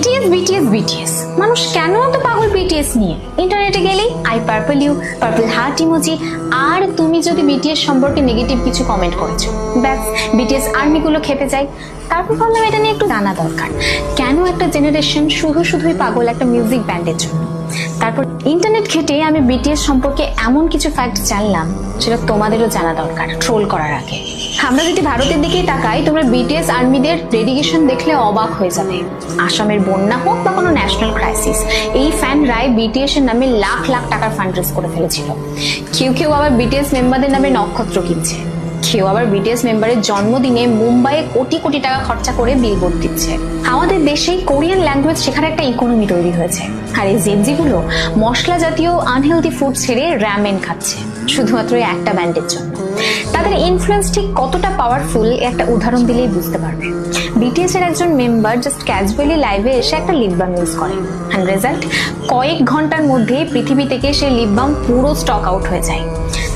BTS BTS BTS মানুষ কেন এত পাগল বিটিএস নিয়ে? ইন্টারনেটে গেলেই I purple you, purple heart emoji, আর তুমি যদি বিটিএস সম্পর্কে নেগেটিভ কিছু কমেন্ট করেছো, ব্যাস বিটিএস আর্মিগুলো খেপে যায়। তারপর ভাবলাম এটা নিয়ে একটু জানা দরকার, কেন একটা জেনারেশন শুধুই পাগল একটা মিউজিক ব্যান্ডের জন্য। তারপর ইন্টারনেট ঘেটে আমি বিটিএস সম্পর্কে এমন কিছু ফ্যাক্ট জানলাম সেটা তোমাদেরও জানা দরকার ট্রোল করার আগে। আমরা যদি ভারতের দিকেই তাকাই, তোমরা বিটিএস আর্মিদের ডেডিকেশন দেখলে অবাক হয়ে যাবে। আসামের বন্যা হোক বা কোনো ন্যাশনাল ক্রাইসিস, এই ফ্যানরাই বিটিএস এর নামে লাখ লাখ টাকার ফান্ড রেজ করে ফেলেছিল। কেউ আবার বিটিএস মেম্বারদের নামে নক্ষত্র কিনছে, কেউ আবার বিটিএস মেম্বারের জন্মদিনে মুম্বাইয়ে কোটি কোটি টাকা খরচা করে বিলবোর্ড দিচ্ছে। আমাদের দেশেই কোরিয়ান ল্যাঙ্গুয়েজ শেখার একটা ইকোনমি তৈরি হয়েছে, আর এই জেনজি গুলো মশলা জাতীয় আনহেলদি ফুড ছেড়ে র্যামেন খাচ্ছে শুধুমাত্র একটা ব্যান্ডের জন্য। তাদের ইনফ্লুয়েন্স ঠিক কতটা পাওয়ারফুল একটা উদাহরণ দিলেই বুঝতে পারবে। বিটিএস এর একজন মেম্বার জাস্ট ক্যাজুয়ালি লাইভে এসে একটা লিপ বাম ইউজ করে, অ্যান্ড রেজাল্ট কয়েক ঘন্টার মধ্যে পৃথিবী থেকে সেই লিপ বাম পুরো স্টক আউট হয়ে যায়।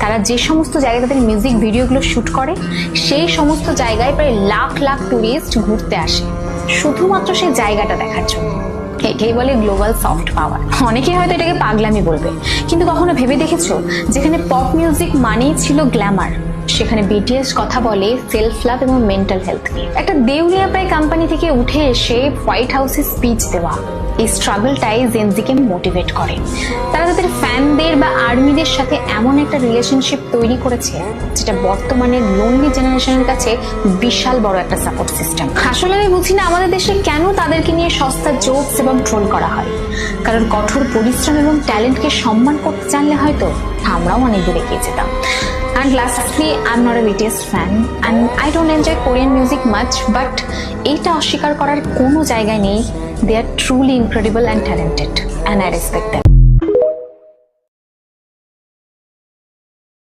তারা যে সমস্ত জায়গায় তাদের মিউজিক ভিডিওগুলো শুট করে, সেই সমস্ত জায়গায় প্রায় লাখ লাখ টুরিস্ট ঘুরতে আসে শুধুমাত্র সেই জায়গাটা দেখার জন্য। এটাই বলে গ্লোবাল সফট পাওয়ার। অনেকে হয়তো এটাকে পাগলামি বলবে, কিন্তু কখনো ভেবে দেখেছো যেখানে পপ মিউজিক মানেই ছিল গ্ল্যামার, সেখানে বিটিএস কথা বলে সেলফ লাভ এবং মেন্টাল হেলথ নিয়ে। একটা দেউলিয়া প্রায় কোম্পানি থেকে উঠে এসে হোয়াইট হাউসে স্পিচ দেওয়া, এই স্ট্রাগলটাই জেনজিকে মোটিভেট করে। তারা তাদের ফ্যানদের বা আর্মিদের সাথে এমন একটা রিলেশনশিপ তৈরি করেছে যেটা বর্তমানে লোনলি জেনারেশনের কাছে বিশাল বড় একটা সাপোর্ট সিস্টেম। আসলে আমি বুঝি না আমাদের দেশে কেন তাদেরকে নিয়ে সস্তা জোকস এবং ট্রোল করা হয়, কারণ কঠোর পরিশ্রম এবং ট্যালেন্টকে সম্মান করতে জানলে হয়তো আমরাও অনেক দূরে এগিয়ে যেতাম। And lastly, I'm not a BTS fan and I don't enjoy Korean music much, but এটা অস্বীকার করার কোনো জায়গায় নেই, they are truly incredible and talented and I respect them.